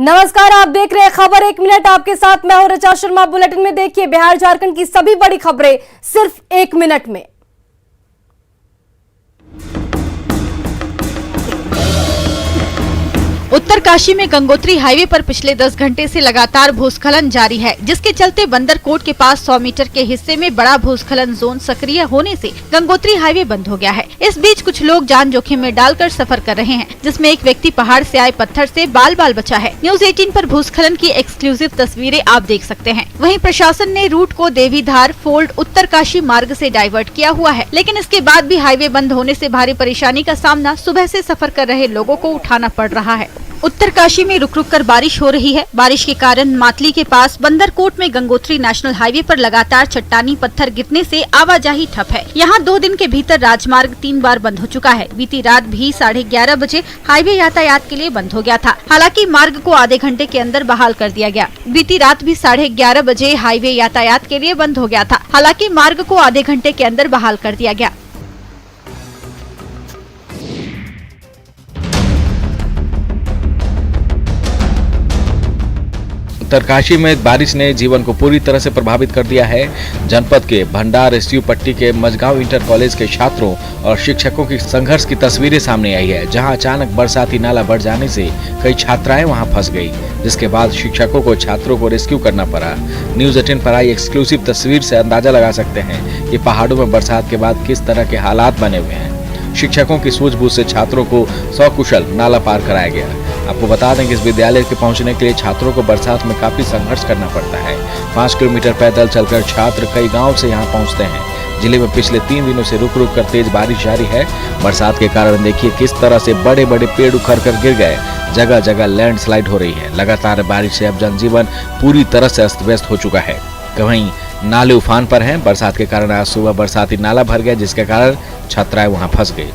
नमस्कार, आप देख रहे हैं खबर 1 मिनट। आपके साथ मैं हूं ऋचा शर्मा। बुलेटिन में देखिए बिहार झारखंड की सभी बड़ी खबरें सिर्फ 1 मिनट में। उत्तरकाशी में गंगोत्री हाईवे पर पिछले 10 घंटे से लगातार भूस्खलन जारी है, जिसके चलते बंदरकोट के पास 100 मीटर के हिस्से में बड़ा भूस्खलन जोन सक्रिय होने से गंगोत्री हाईवे बंद हो गया है। इस बीच कुछ लोग जान जोखिम में डालकर सफर कर रहे हैं, जिसमें एक व्यक्ति पहाड़ से आए पत्थर से बाल बाल बचा है। न्यूज 18 पर भूस्खलन की एक्सक्लूसिव तस्वीरें आप देख सकते हैं। वहीं प्रशासन ने रूट को देवीधार फोल्ड उत्तरकाशी मार्ग से डाइवर्ट किया हुआ है, लेकिन इसके बाद भी हाईवे बंद होने से भारी परेशानी का सामना सुबह से सफर कर रहे लोगों को उठाना पड़ रहा है। उत्तरकाशी में रुक रुक कर बारिश हो रही है। बारिश के कारण मातली के पास बंदरकोट में गंगोत्री नेशनल हाईवे पर लगातार चट्टानी पत्थर गिरने से आवाजाही ठप है। यहाँ 2 दिन के भीतर राजमार्ग 3 बार बंद हो चुका है। बीती रात भी 11:30 बजे हाईवे यातायात के लिए बंद हो गया था। हालांकि मार्ग को आधे घंटे के अंदर बहाल कर दिया गया। बीती रात भी 11:30 बजे हाईवे यातायात के लिए बंद हो गया था। हालांकि मार्ग को आधे घंटे के अंदर बहाल कर दिया गया। उत्तरकाशी में बारिश ने जीवन को पूरी तरह से प्रभावित कर दिया है। जनपद के भंडार एसयू पट्टी के मझगांव इंटर कॉलेज के छात्रों और शिक्षकों की संघर्ष की तस्वीरें सामने आई है, जहां अचानक बरसाती नाला बढ़ जाने से कई छात्राएं वहां फंस गई, जिसके बाद शिक्षकों को छात्रों को रेस्क्यू करना पड़ा। न्यूज 18 पर आई एक्सक्लूसिव तस्वीर से अंदाजा लगा सकते हैं कि पहाड़ों में बरसात के बाद किस तरह के हालात बने हुए हैं। शिक्षकों की सूझबूझ से छात्रों को सकुशल नाला पार कराया गया। आपको बता दें कि इस विद्यालय के पहुंचने के लिए छात्रों को बरसात में काफी संघर्ष करना पड़ता है। 5 किलोमीटर पैदल चलकर छात्र कई गांव से यहां पहुंचते हैं। जिले में पिछले 3 दिनों से रुक रुक कर तेज बारिश जारी है। बरसात के कारण देखिए किस तरह से बड़े बड़े पेड़ उखड़ कर गिर गए। जगह जगह लैंडस्लाइड हो रही है। लगातार बारिश से अब जनजीवन पूरी तरह से अस्त व्यस्त हो चुका है। वहीं नाले उफान पर हैं। बरसात के कारण आज सुबह बरसाती नाला भर गया, जिसके कारण छात्राएं वहां फंस गई।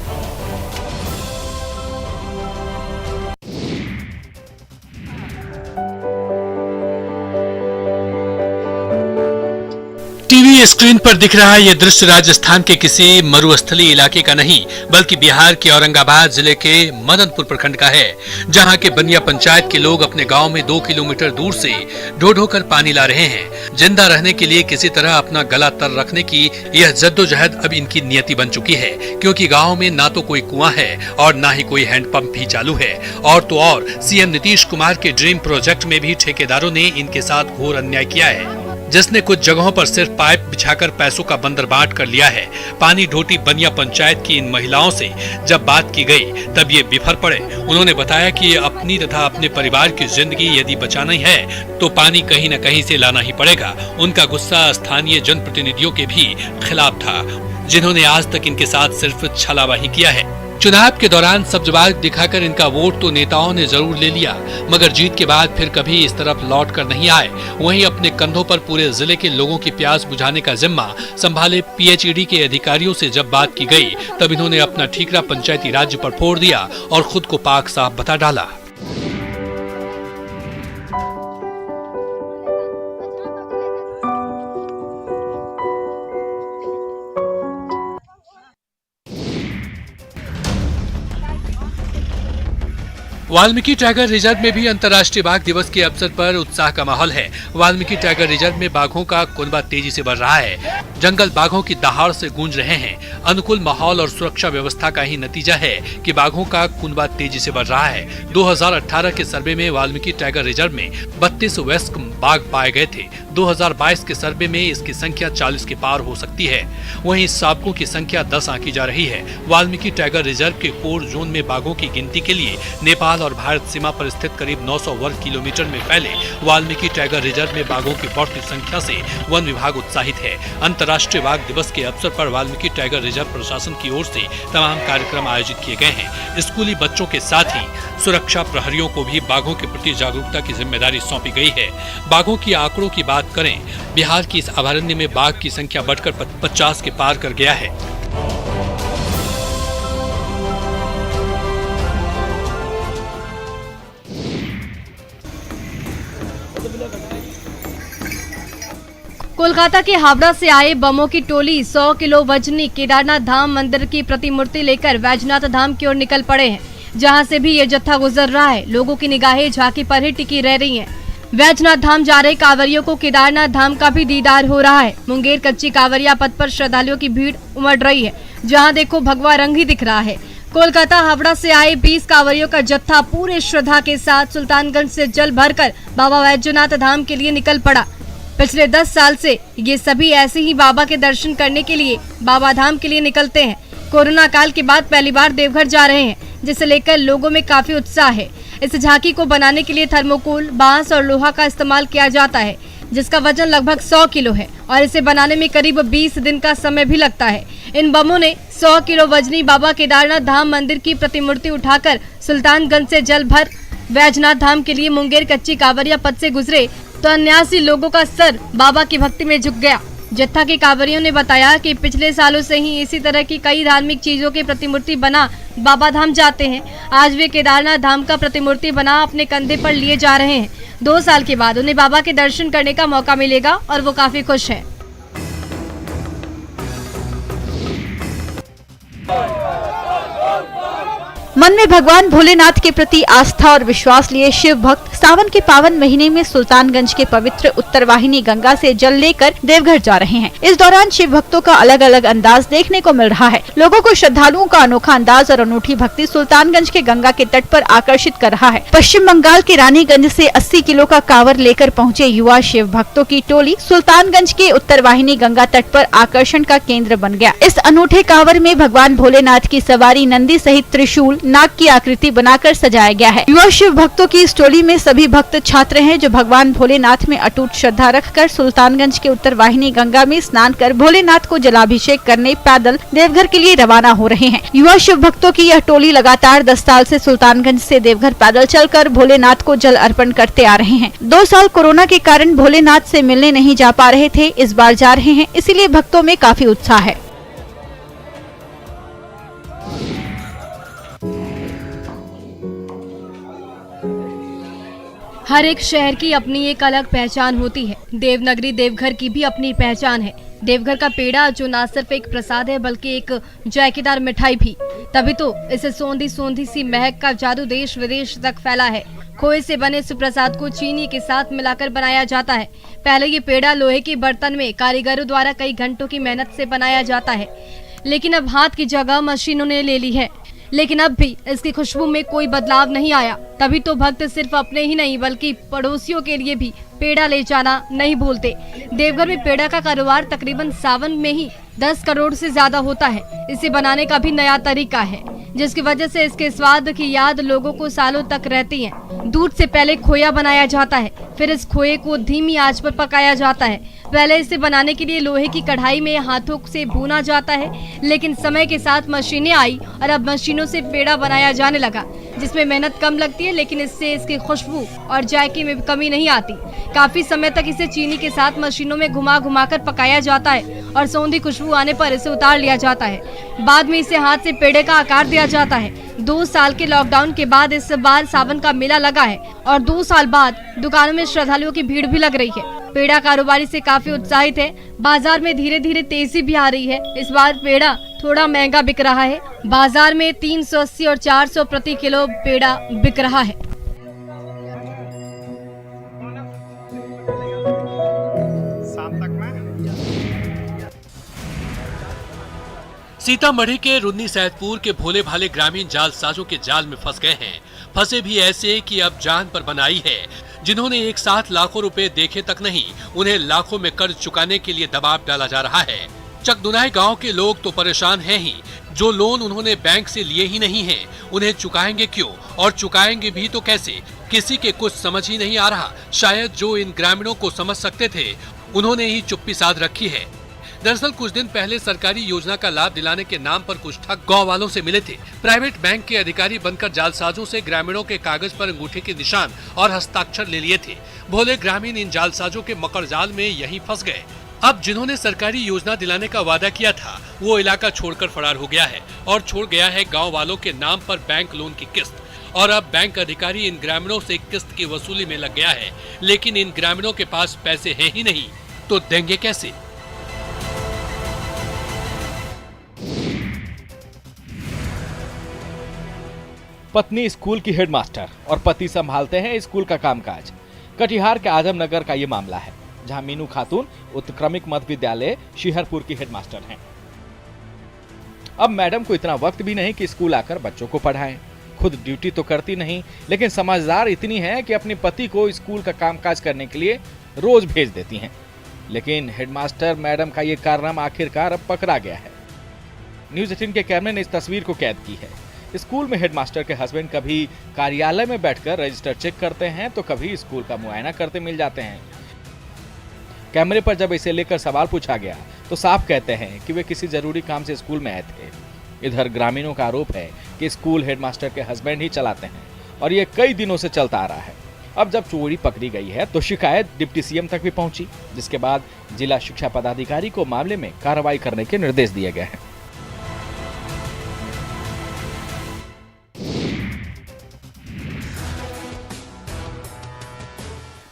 टीवी स्क्रीन पर दिख रहा ये दृश्य राजस्थान के किसी मरुस्थलीय इलाके का नहीं, बल्कि बिहार के औरंगाबाद जिले के मदनपुर प्रखंड का है, जहां के बनिया पंचायत के लोग अपने गांव में 2 किलोमीटर दूर से ढो ढो कर पानी ला रहे हैं। जिंदा रहने के लिए किसी तरह अपना गला तर रखने की यह जद्दोजहद अब इनकी नियति बन चुकी है, क्योंकि गाँव में ना तो कोई कुआं है और ना ही कोई हैंडपंप भी चालू है। और तो और सीएम नीतीश कुमार के ड्रीम प्रोजेक्ट में भी ठेकेदारों ने इनके साथ घोर अन्याय किया है, जिसने कुछ जगहों पर सिर्फ पाइप बिछाकर पैसों का बंदर बांट कर लिया है। पानी ढोटी बनिया पंचायत की इन महिलाओं से जब बात की गई, तब ये बिफर पड़े। उन्होंने बताया कि ये अपनी तथा अपने परिवार की जिंदगी यदि बचाना ही है तो पानी कहीं न कहीं से लाना ही पड़ेगा। उनका गुस्सा स्थानीय जनप्रतिनिधियों के भी खिलाफ था, जिन्होंने आज तक इनके साथ सिर्फ छलावा ही किया है। चुनाव के दौरान सब जवाब दिखाकर इनका वोट तो नेताओं ने जरूर ले लिया, मगर जीत के बाद फिर कभी इस तरफ लौट कर नहीं आए। वहीं अपने कंधों पर पूरे जिले के लोगों की प्यास बुझाने का जिम्मा संभाले पीएचईडी के अधिकारियों से जब बात की गई, तब इन्होंने अपना ठीकरा पंचायती राज्य पर फोड़ दिया और खुद को पाक साफ बता डाला। वाल्मीकि टाइगर रिजर्व में भी अंतर्राष्ट्रीय बाघ दिवस के अवसर पर उत्साह का माहौल है। वाल्मीकि टाइगर रिजर्व में बाघों का कुनबा तेजी से बढ़ रहा है। जंगल बाघों की दहाड़ से गूंज रहे हैं। अनुकूल माहौल और सुरक्षा व्यवस्था का ही नतीजा है कि बाघों का कुनबा तेजी से बढ़ रहा है। 2018 के सर्वे में वाल्मीकि टाइगर रिजर्व में 32 वयस्क बाघ पाए गए थे। 2022 के सर्वे में इसकी संख्या 40 के पार हो सकती है। वहीं शावकों की संख्या 10 आंकी जा रही है। वाल्मीकि टाइगर रिजर्व के कोर जोन में बाघों की गिनती के लिए नेपाल और भारत सीमा पर स्थित करीब 900 वर्ग किलोमीटर में फैले वाल्मीकि टाइगर रिजर्व में बाघों की बढ़ती संख्या से वन विभाग उत्साहित है। अंतर्राष्ट्रीय बाघ दिवस के अवसर पर वाल्मीकि टाइगर रिजर्व प्रशासन की ओर से तमाम कार्यक्रम आयोजित किए गए हैं। स्कूली बच्चों के साथ ही सुरक्षा प्रहरियों को भी बाघों के प्रति जागरूकता की जिम्मेदारी सौंपी गई है। बाघों की आंकड़ों की बात करें, बिहार की इस अभयारण्य में बाघ की संख्या बढ़कर 50 के पार कर गया है। कोलकाता के हावड़ा से आए बमों की टोली 100 किलो वजनी केदारनाथ धाम मंदिर की प्रतिमूर्ति लेकर वैजनाथ धाम की ओर निकल पड़े हैं। जहां से भी ये जत्था गुजर रहा है, लोगों की निगाहें झांकी पर ही टिकी रह रही हैं। वैजनाथ धाम जा रहे कांवरियों को केदारनाथ धाम का भी दीदार हो रहा है। मुंगेर कच्ची कांवरिया पथ पर श्रद्धालुओं की भीड़ उमड़ रही है, जहां देखो भगवा रंग ही दिख रहा है। कोलकाता हावड़ा से आए 20 कांवरियों का जत्था पूरे श्रद्धा के साथ सुल्तानगंज से जल भरकर बाबा वैजनाथ धाम के लिए निकल पड़ा। पिछले 10 साल से ये सभी ऐसे ही बाबा के दर्शन करने के लिए बाबा धाम के लिए निकलते हैं। कोरोना काल के बाद पहली बार देवघर जा रहे हैं, जिसे लेकर लोगों में काफी उत्साह है। इस झांकी को बनाने के लिए थर्मोकोल, बांस और लोहा का इस्तेमाल किया जाता है, जिसका वजन लगभग 100 किलो है और इसे बनाने में करीब 20 दिन का समय भी लगता है। इन बमों ने 100 किलो वजनी बाबा केदारनाथ धाम मंदिर की प्रतिमूर्ति उठाकर सुल्तानगंज से जल भर वैजनाथ धाम के लिए मुंगेर कच्ची कांवरिया पथ से गुजरे तो 79 लोगों का सर बाबा की भक्ति में झुक गया। जत्था के कांवरियों ने बताया कि पिछले सालों से ही इसी तरह की कई धार्मिक चीजों की प्रतिमूर्ति बना बाबा धाम जाते हैं। आज वे केदारनाथ धाम का प्रतिमूर्ति बना अपने कंधे पर लिए जा रहे हैं। 2 साल के बाद उन्हें बाबा के दर्शन करने का मौका मिलेगा और वो काफी खुश हैं। मन में भगवान भोलेनाथ के प्रति आस्था और विश्वास लिए शिव भक्त सावन के पावन महीने में सुल्तानगंज के पवित्र उत्तरवाहिनी गंगा से जल लेकर देवघर जा रहे हैं। इस दौरान शिव भक्तों का अलग अलग अंदाज देखने को मिल रहा है। लोगों को श्रद्धालुओं का अनोखा अंदाज और अनूठी भक्ति सुल्तानगंज के गंगा के तट पर आकर्षित कर रहा है। पश्चिम बंगाल के रानीगंज से 80 किलो का कांवर लेकर पहुँचे युवा शिव भक्तों की टोली सुल्तानगंज के उत्तरवाहिनी गंगा तट पर आकर्षण का केंद्र बन गया। इस अनूठे कांवर में भगवान भोलेनाथ की सवारी नंदी सहित त्रिशूल, नाग की आकृति बनाकर सजाया गया है। युवा शिव भक्तों की इस टोली में सभी भक्त छात्र हैं, जो भगवान भोलेनाथ में अटूट श्रद्धा रखकर सुल्तानगंज के उत्तरवाहिनी गंगा में स्नान कर भोलेनाथ को जलाभिषेक करने पैदल देवघर के लिए रवाना हो रहे हैं। युवा शिव भक्तों की यह टोली लगातार 10 साल से सुल्तानगंज से देवघर पैदल चलकर भोलेनाथ को जल अर्पण करते आ रहे हैं। 2 साल कोरोना के कारण भोलेनाथ से मिलने नहीं जा पा रहे थे, इस बार जा रहे हैं, इसीलिए भक्तों में काफी उत्साह है। हर एक शहर की अपनी एक अलग पहचान होती है। देवनगरी देवघर की भी अपनी पहचान है। देवघर का पेड़ा जो न सिर्फ एक प्रसाद है बल्कि एक जायकेदार मिठाई भी। तभी तो इसे सोंधी सोंधी सी महक का जादू देश विदेश तक फैला है। खोए से बने इस प्रसाद को चीनी के साथ मिलाकर बनाया जाता है। पहले ये पेड़ा लोहे के बर्तन में कारीगरों द्वारा कई घंटों की मेहनत से बनाया जाता है, लेकिन अब हाथ की जगह मशीनों ने ले ली है। लेकिन अब भी इसकी खुशबू में कोई बदलाव नहीं आया। तभी तो भक्त सिर्फ अपने ही नहीं बल्कि पड़ोसियों के लिए भी पेड़ा ले जाना नहीं भूलते। देवघर में पेड़ा का कारोबार तकरीबन सावन में ही 10 करोड़ से ज्यादा होता है। इसे बनाने का भी नया तरीका है, जिसकी वजह से इसके स्वाद की याद लोगों को सालों तक रहती है। दूध से पहले खोया बनाया जाता है, फिर इस खोए को धीमी आंच पर पकाया जाता है। पहले इसे बनाने के लिए लोहे की कढ़ाई में हाथों से भूना जाता है, लेकिन समय के साथ मशीनें आई और अब मशीनों से पेड़ा बनाया जाने लगा, जिसमें मेहनत कम लगती है, लेकिन इससे इसकी खुशबू और जायके में कमी नहीं आती। काफी समय तक इसे चीनी के साथ मशीनों में घुमा घुमा कर पकाया जाता है और सौंधी खुशबू आने पर इसे उतार लिया जाता है। बाद में इसे हाथ से पेड़े का आकार दिया जाता है। 2 साल के लॉकडाउन के बाद इस बार सावन का मेला लगा है और 2 साल बाद दुकानों में श्रद्धालुओं की भीड़ भी लग रही है। पेड़ा कारोबारी से काफी उत्साहित है। बाजार में धीरे धीरे तेजी भी आ रही है। इस बार पेड़ा थोड़ा महंगा बिक रहा है। बाजार में 380 और 400 प्रति किलो पेड़ा बिक रहा है। सीतामढ़ी के रुन्नी सैदपुर के भोले भाले ग्रामीण जालसाजों के जाल में फंस गए हैं। फंसे भी ऐसे कि अब जान पर बनाई है। जिन्होंने एक साथ लाखों रुपए देखे तक नहीं, उन्हें लाखों में कर्ज चुकाने के लिए दबाव डाला जा रहा है। चकदुनाई गांव के लोग तो परेशान हैं ही। जो लोन उन्होंने बैंक से लिए ही नहीं है, उन्हें चुकाएंगे क्यों और चुकाएंगे भी तो कैसे, किसी के कुछ समझ ही नहीं आ रहा। शायद जो इन ग्रामीणों को समझ सकते थे, उन्होंने ही चुप्पी साध रखी है। दरअसल कुछ दिन पहले सरकारी योजना का लाभ दिलाने के नाम पर कुछ ठग गांव वालों से मिले थे। प्राइवेट बैंक के अधिकारी बनकर जालसाजों से ग्रामीणों के कागज पर अंगूठे के निशान और हस्ताक्षर ले लिए थे। भोले ग्रामीण इन जालसाजों के मकर जाल में यहीं फंस गए। अब जिन्होंने सरकारी योजना दिलाने का वादा किया था, वो इलाका छोड़कर फरार हो गया है और छोड़ गया है गाँव वालों के नाम पर बैंक लोन की किस्त। और अब बैंक अधिकारी इन ग्रामीणों से किस्त की वसूली में लग गया है, लेकिन इन ग्रामीणों के पास पैसे हैं ही नहीं, तो देंगे कैसे। पत्नी स्कूल की हेडमास्टर और पति संभालते हैं स्कूल का कामकाज। कटिहार के आजमनगर का ये मामला है, जहां मीनू खातून उत्क्रमिक मध्य विद्यालय शिहरपुर की हेडमास्टर हैं। अब मैडम को इतना वक्त भी नहीं कि स्कूल आकर बच्चों को पढ़ाएं। खुद ड्यूटी तो करती नहीं, लेकिन समझदार इतनी है कि अपने पति को स्कूल का कामकाज करने के लिए रोज भेज देती हैं। लेकिन हेडमास्टर मैडम का ये कारनामा आखिरकार अब पकड़ा गया है। न्यूज़ 18 के कैमरे ने इस तस्वीर को कैद की है। स्कूल में हेडमास्टर के हस्बैंड कभी कार्यालय में बैठकर रजिस्टर चेक करते हैं तो कभी स्कूल का मुआयना करते मिल जाते हैं। कैमरे पर जब इसे लेकर सवाल पूछा गया तो साफ कहते हैं कि वे किसी जरूरी काम से स्कूल में आए थे। इधर ग्रामीणों का आरोप है कि स्कूल हेडमास्टर के हस्बैंड ही चलाते हैं और ये कई दिनों से चलता आ रहा है। अब जब चोरी पकड़ी गई है तो शिकायत डिप्टी सीएम तक भी पहुंची, जिसके बाद जिला शिक्षा पदाधिकारी को मामले में कार्रवाई करने के निर्देश दिए गए हैं।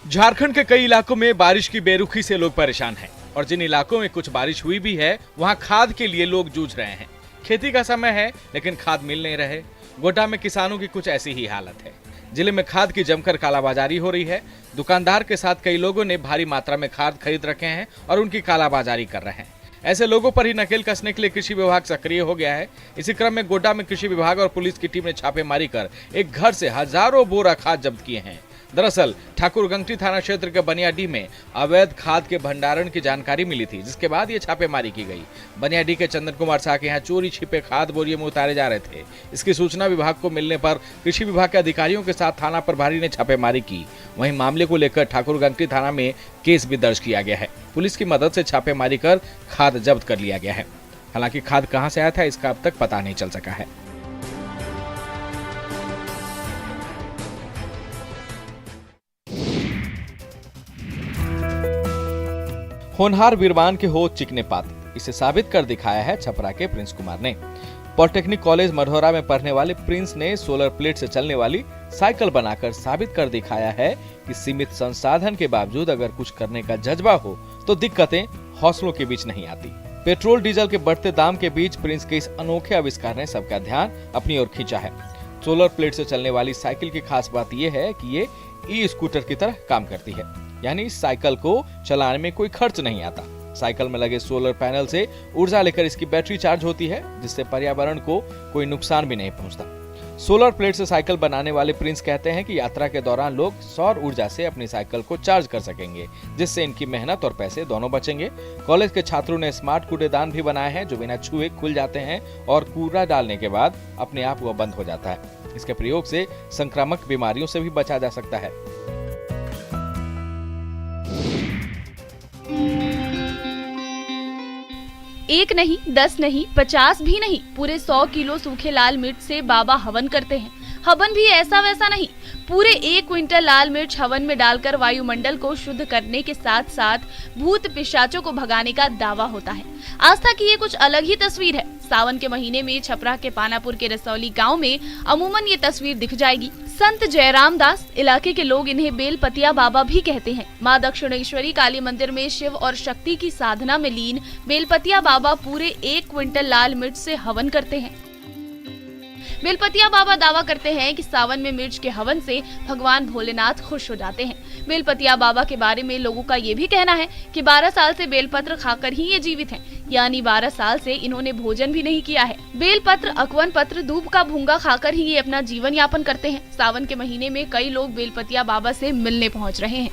झारखंड के कई इलाकों में बारिश की बेरुखी से लोग परेशान हैं और जिन इलाकों में कुछ बारिश हुई भी है वहां खाद के लिए लोग जूझ रहे हैं। खेती का समय है लेकिन खाद मिल नहीं रहे। गोड्डा में किसानों की कुछ ऐसी ही हालत है। जिले में खाद की जमकर कालाबाजारी हो रही है। दुकानदार के साथ कई लोगों ने भारी मात्रा में खाद खरीद रखे हैं और उनकी कालाबाजारी कर रहे हैं। ऐसे लोगों पर ही नकेल कसने के लिए कृषि विभाग सक्रिय हो गया है। इसी क्रम में गोड्डा में कृषि विभाग और पुलिस की टीम ने छापेमारी कर एक घर से हजारों बोरा खाद जब्त किए हैं। दरअसल ठाकुरगंगटी थाना क्षेत्र के बनियाडीह में अवैध खाद के भंडारण की जानकारी मिली थी, जिसके बाद ये छापेमारी की गई। बनियाडीह के चंदन कुमार शाह के यहाँ चोरी छिपे खाद बोरियों में उतारे जा रहे थे। इसकी सूचना विभाग को मिलने पर कृषि विभाग के अधिकारियों के साथ थाना प्रभारी ने छापेमारी की। वहीं मामले को लेकर ठाकुरगंगटी थाना में केस भी दर्ज किया गया है। पुलिस की मदद से छापेमारी कर खाद जब्त कर लिया गया है। हालांकि खाद कहां से आया था इसका अब तक पता नहीं चल सका है। होनहार वीरवान के हो चिकने पात, इसे साबित कर दिखाया है छपरा के प्रिंस कुमार ने। पॉलिटेक्निक कॉलेज मढ़ौरा में पढ़ने वाले प्रिंस ने सोलर प्लेट से चलने वाली साइकिल बनाकर साबित कर दिखाया है कि सीमित संसाधन के बावजूद अगर कुछ करने का जज्बा हो तो दिक्कतें हौसलों के बीच नहीं आती। पेट्रोल डीजल के बढ़ते दाम के बीच प्रिंस के इस अनोखे आविष्कार ने सबका ध्यान अपनी ओर खींचा है। सोलर प्लेट से चलने वाली साइकिल की खास बात यह है कि ये ई स्कूटर की तरह काम करती है, यानी इस साइकिल को चलाने में कोई खर्च नहीं आता। साइकिल में लगे सोलर पैनल से ऊर्जा लेकर इसकी बैटरी चार्ज होती है, जिससे पर्यावरण को कोई नुकसान भी नहीं पहुंचता। सोलर प्लेट से साइकिल बनाने वाले प्रिंस कहते हैं कि यात्रा के दौरान लोग सौर ऊर्जा से अपनी साइकिल को चार्ज कर सकेंगे, जिससे इनकी मेहनत और पैसे दोनों बचेंगे। कॉलेज के छात्रों ने स्मार्ट कूड़ेदान भी बनाए हैं, जो बिना छुए खुल जाते हैं और कूड़ा डालने के बाद अपने आप वह बंद हो जाता है। इसके प्रयोग से संक्रामक बीमारियों से भी बचा जा सकता है। एक नहीं, 10 नहीं, 50 भी नहीं, पूरे 100 किलो सूखे लाल मिर्च से बाबा हवन करते हैं। हवन भी ऐसा वैसा नहीं, पूरे 1 क्विंटल लाल मिर्च हवन में डालकर वायुमंडल को शुद्ध करने के साथ साथ भूत पिशाचों को भगाने का दावा होता है। आस्था की ये कुछ अलग ही तस्वीर है। सावन के महीने में छपरा के पानापुर के रसौली गांव में अमूमन ये तस्वीर दिख जाएगी। संत जयराम दास इलाके के लोग इन्हें बेलपतिया बाबा भी कहते हैं। माँ दक्षिणेश्वरी काली मंदिर में शिव और शक्ति की साधना में लीन बेलपतिया बाबा पूरे 1 क्विंटल लाल मिर्च से हवन करते हैं। बेलपतिया बाबा दावा करते हैं कि सावन में मिर्च के हवन से भगवान भोलेनाथ खुश हो जाते हैं। बेलपतिया बाबा के बारे में लोगों का ये भी कहना है कि 12 साल से बेलपत्र खाकर ही ये जीवित हैं, यानी 12 साल से इन्होंने भोजन भी नहीं किया है। बेलपत्र, अकवन पत्र, दूब का भूंगा खाकर ही ये अपना जीवन यापन करते हैं। सावन के महीने में कई लोग बेलपतिया बाबा से मिलने पहुँच रहे हैं।